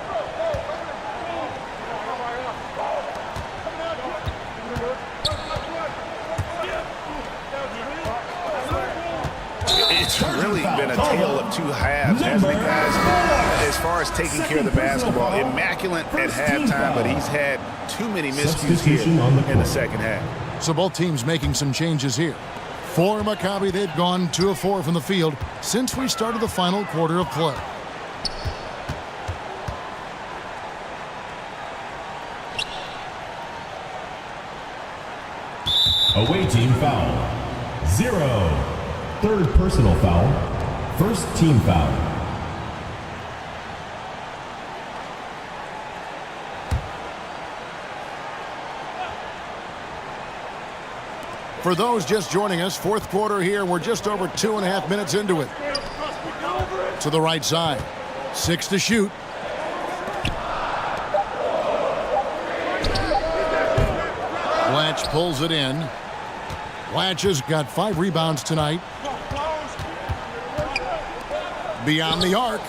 It's really been a tale of two halves, hasn't it, guys? as far as taking care of the basketball, immaculate at halftime, but he's had too many miscues here in the second half. So both teams making some changes here. For Maccabi, they've gone 2 of 4 from the field since we started the final quarter of play. Away team foul. 0. Third personal foul. First team foul. For those just joining us, fourth quarter here. We're just over 2.5 minutes into it. To the right side. 6 to shoot. Blatch pulls it in. Blatch has got 5 rebounds tonight. Beyond the arc.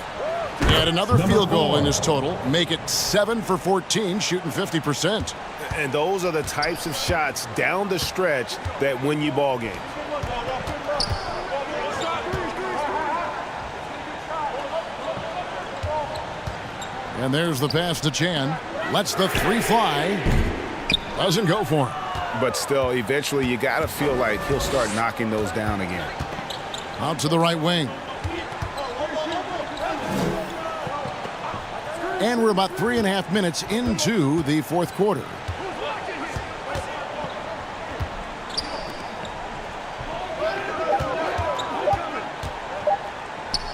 And another field goal in his total. Make it 7 for 14, shooting 50%. And those are the types of shots down the stretch that win you ball games. And there's the pass to Chan. Lets the 3 fly. Doesn't go for him. But still, eventually you got to feel like he'll start knocking those down again. Out to the right wing. And we're about 3.5 minutes into the fourth quarter.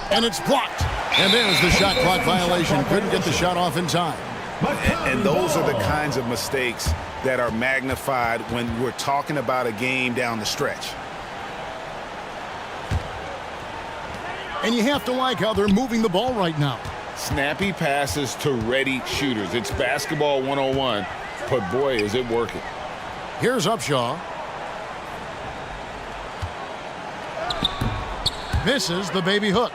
And it's blocked. And there's the shot clock violation. Couldn't get the shot off in time. And those are the kinds of mistakes that are magnified when we're talking about a game down the stretch. And you have to like how they're moving the ball right now. Snappy passes to ready shooters. It's basketball 101, but boy, is it working. Here's Upshaw. Misses the baby hook.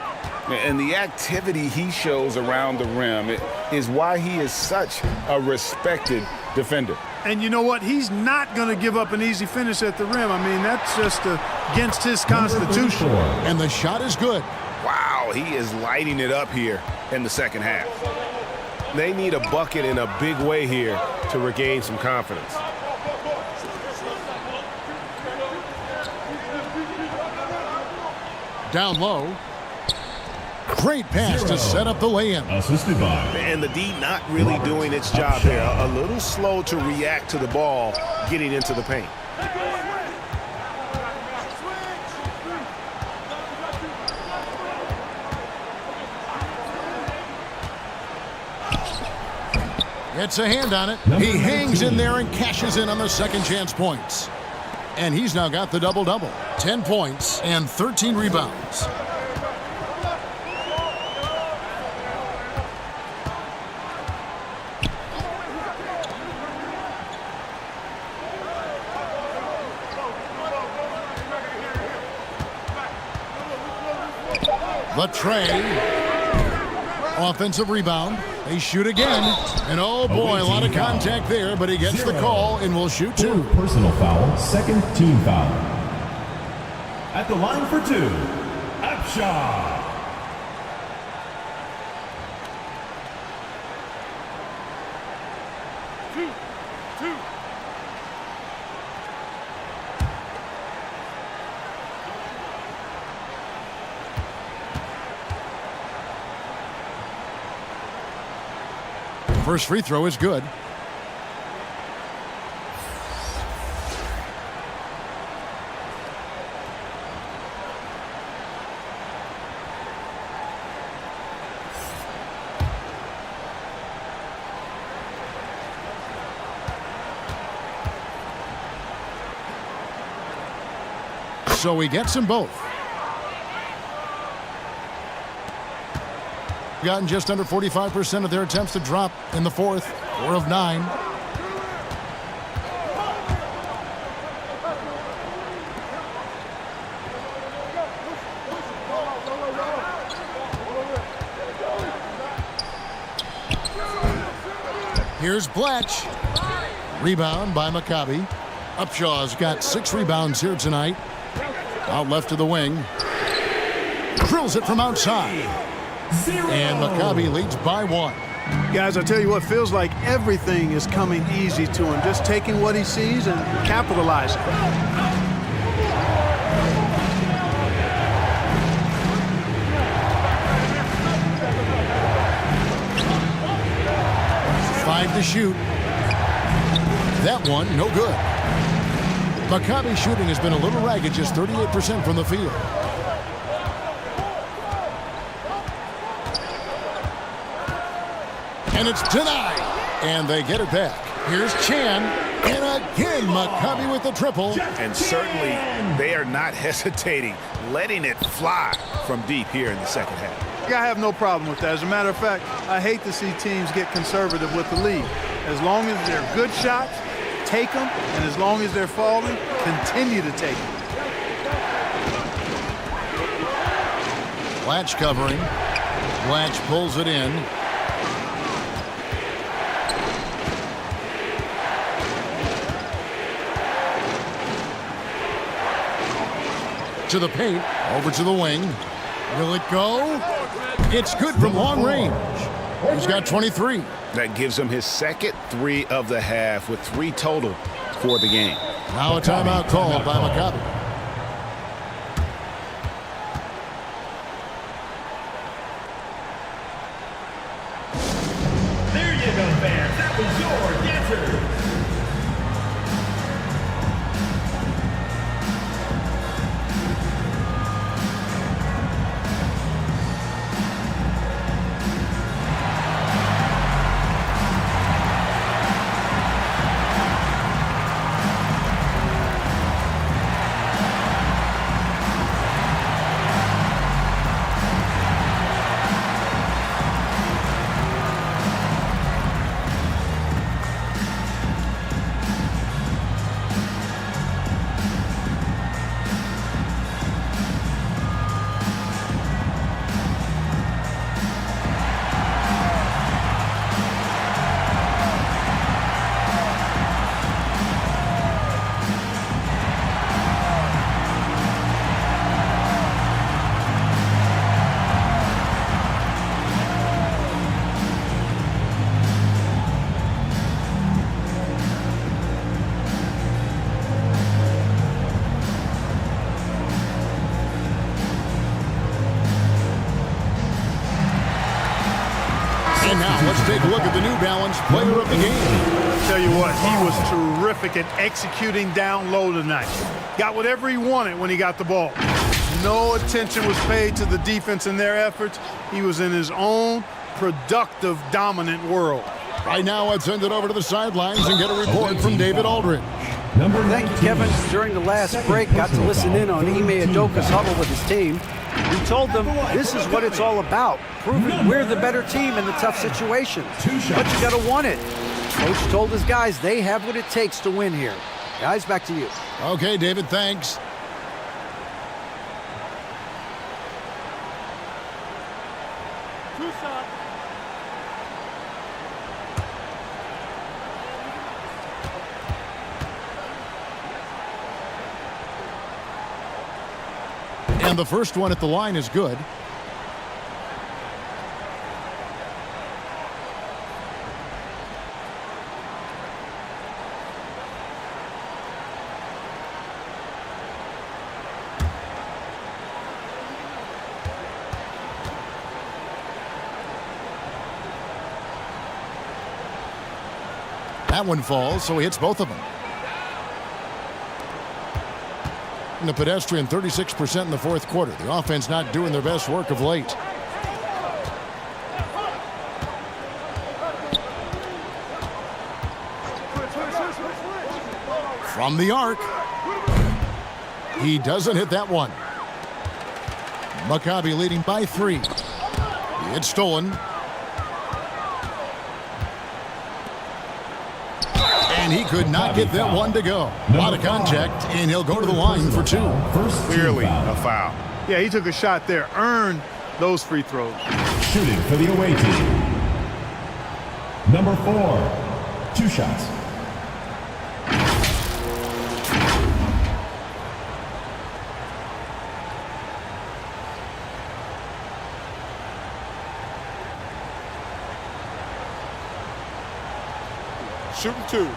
And the activity he shows around the rim is why he is such a respected defender. And you know what? He's not going to give up an easy finish at the rim. I mean, that's just against his constitution. And the shot is good. Wow, he is lighting it up here in the second half. They need a bucket in a big way here to regain some confidence. Down low. Great pass to set up the lay-in. Assisted by. And the D not really doing its job there. A little slow to react to the ball getting into the paint. Gets a hand on it. He hangs in there and cashes in on the second chance points. And he's now got the double-double. 10 points and 13 rebounds. The tray. Offensive rebound. They shoot again. And oh boy, a lot of contact there, but he gets the call and will shoot 2. Personal foul, second team foul. At the line for 2, Upshaw. First free throw is good. So he gets them both. Gotten just under 45% of their attempts to drop in the fourth. 4 of 9. Here's Blatch. Rebound by Maccabi. Upshaw's got 6 rebounds here tonight. Out left to the wing. Drills it from outside. And Maccabi leads by 1. Guys, I tell you what, feels like everything is coming easy to him. Just taking what he sees and capitalizing. Five to shoot. That one, no good. Maccabi's shooting has been a little ragged, just 38% from the field. And it's denied. And they get it back. Here's Chan. And again, Maccabi with the triple. And certainly, they are not hesitating, letting it fly from deep here in the second half. I have no problem with that. As a matter of fact, I hate to see teams get conservative with the lead. As long as they're good shots, take them. And as long as they're falling, continue to take them. Latch covering. Latch pulls it in. To the paint, over to the wing. Will it go? It's good from long range. He's got 23. That gives him his second 3 of the half with 3 total for the game. Now a timeout called by Maccabi. There you go, fans. That was your dancer. And now let's take a look at the New Balance player of the game. I'll tell you what, he was terrific at executing down low tonight. Got whatever he wanted when he got the ball. No attention was paid to the defense and their efforts. He was in his own productive, dominant world. Right now, let's send it over to the sidelines and get a report from David Aldridge. Thank you, Kevin. During the last break, got to listen in on Ime Udoka's huddle with his team. He told them this is what it's all about, proving we're the better team in the tough situations. But you got to want it. Coach told his guys they have what it takes to win here. Guys, back to you. Okay, David, thanks. Two shots. And the first one at the line is good. That one falls, so he hits both of them. And the pedestrian 36% in the fourth quarter. The offense not doing their best work of late. From the arc. He doesn't hit that one. Maccabi leading by 3. It's stolen. And he could not get that one to go. A lot of contact, and he'll go to the line for 2. Clearly a foul. Yeah, he took a shot there, earned those free throws. Shooting for the away team. Number 4, 2 shots. Shooting 2.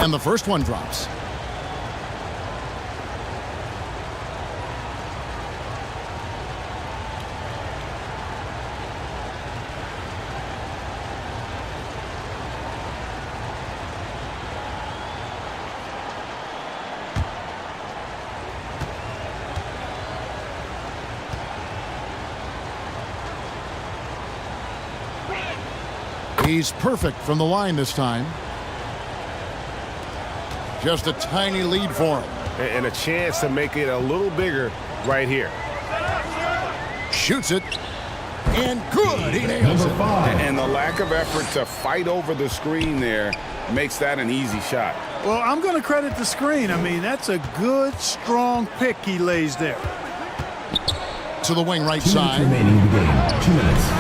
And the first one drops. He's perfect from the line this time. Just a tiny lead for him. And a chance to make it a little bigger right here. Shoots it. And good. He nails it. And the lack of effort to fight over the screen there makes that an easy shot. Well, I'm going to credit the screen. I mean, that's a good, strong pick he lays there. To the wing right 2 side. minutes remaining in the game. 2 minutes.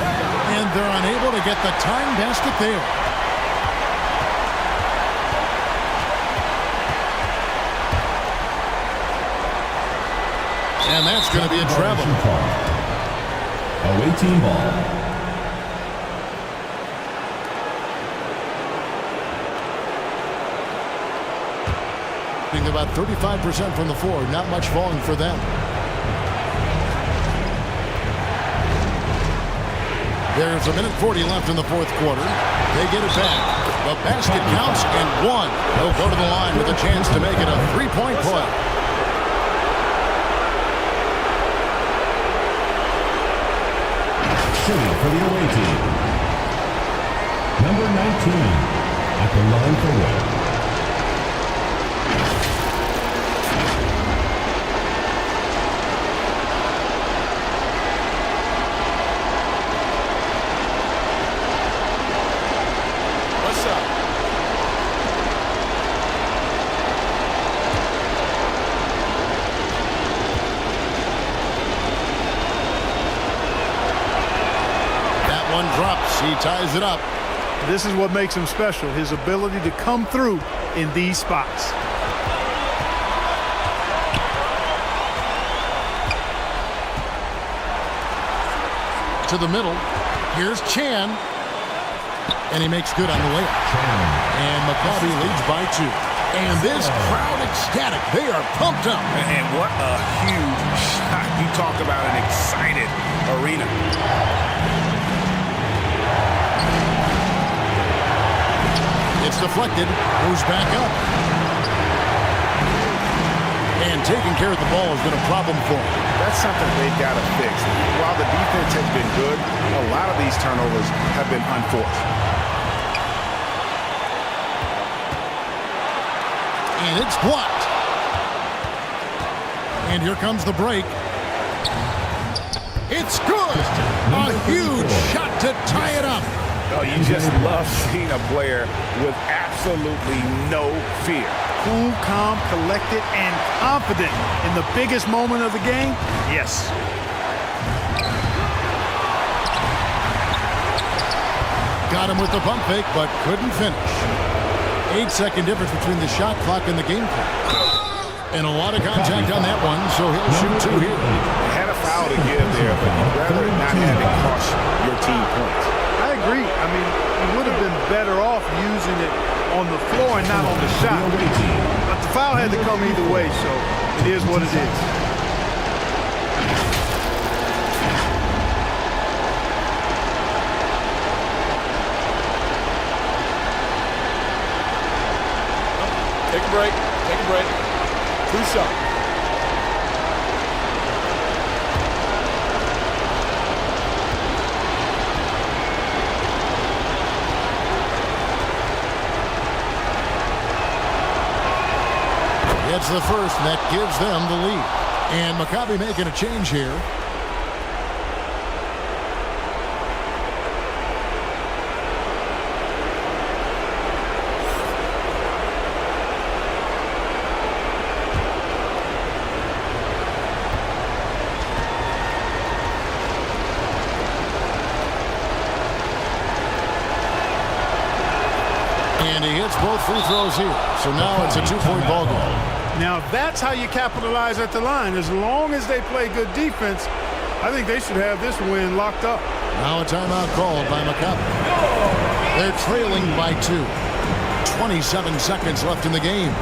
And they're unable to get the time basket there. And that's going to be a travel. Away team ball. Being about 35% from the floor. Not much falling for them. There's a minute 40 left in the fourth quarter. They get it back. The basket counts and one. They'll go to the line with a chance to make it a three-point play. Shooting for the away team. Number 19 at the line for one. Drops. He ties it up. This is what makes him special, his ability to come through in these spots. To the middle. Here's Chan. And he makes good on the layup. And Maccabi leads by 2. And this crowd ecstatic. They are pumped up. And what a huge shot. You talk about an excited arena. It's deflected, goes back up. And taking care of the ball has been a problem for him. That's something they've got to fix. While the defense has been good, a lot of these turnovers have been unforced. And it's blocked. And here comes the break. It's good. A huge shot to tie it up. Oh, you just love seeing a player with absolutely no fear. Cool, calm, collected, and confident in the biggest moment of the game? Yes. Got him with the pump fake, but couldn't finish. 8-second difference between the shot clock and the game clock. And a lot of contact on that one, so he'll shoot 2 here. Had a foul to give there, but you'd rather not have it cost your team points. I agree. I mean, he would have been better off using it on the floor and not on the shot. But the foul had to come either way, so it is what it is. Take a break. Take a break. 2 shots. It's the first, and that gives them the lead. And Maccabi making a change here. And he hits both free throws here. So now it's a 2-point ball game. Now, if that's how you capitalize at the line, as long as they play good defense, I think they should have this win locked up. Now a timeout called by Maccabi. They're trailing by 2. 27 seconds left in the game.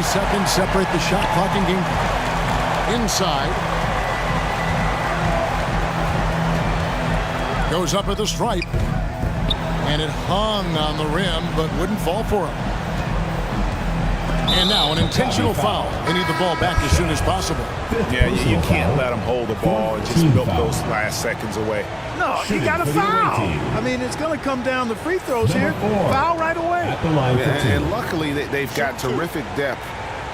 Seconds separate the shot clock and game clock. Inside. Goes up at the stripe. And it hung on the rim, but wouldn't fall for him. And now an intentional foul. They need the ball back as soon as possible. Yeah, you can't let them hold the ball and just milk those last seconds away. No, he got a foul. I mean, it's going to come down to free throws here. Foul right away. And luckily, they've got terrific depth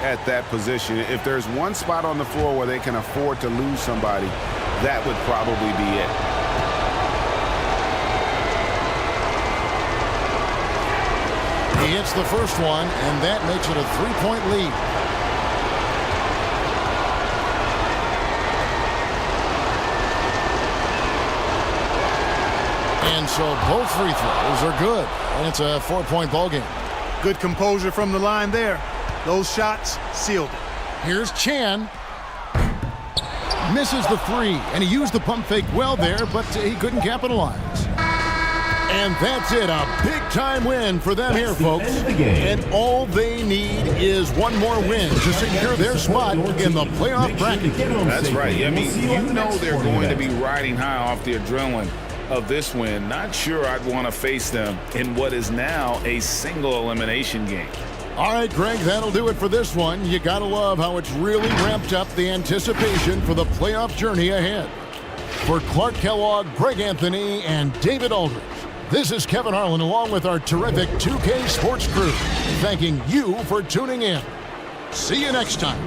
at that position. If there's one spot on the floor where they can afford to lose somebody, that would probably be it. He hits the first one, and that makes it a 3-point lead. And so both free throws are good, and it's a 4-point ball game. Good composure from the line there. Those shots sealed it. Here's Chan. Misses the 3, and he used the pump fake well there, but he couldn't capitalize. And that's it, a big-time win for them here, folks. And all they need is one more win to secure their spot in the playoff bracket. That's right. I mean, you know they're going to be riding high off the adrenaline of this win. Not sure I'd want to face them in what is now a single elimination game. All right, Greg, that'll do it for this one. You gotta love how it's really ramped up the anticipation for the playoff journey ahead. For Clark Kellogg, Greg Anthony, and David Aldridge, this is Kevin Harlan along with our terrific 2K Sports crew, thanking you for tuning in. See you next time.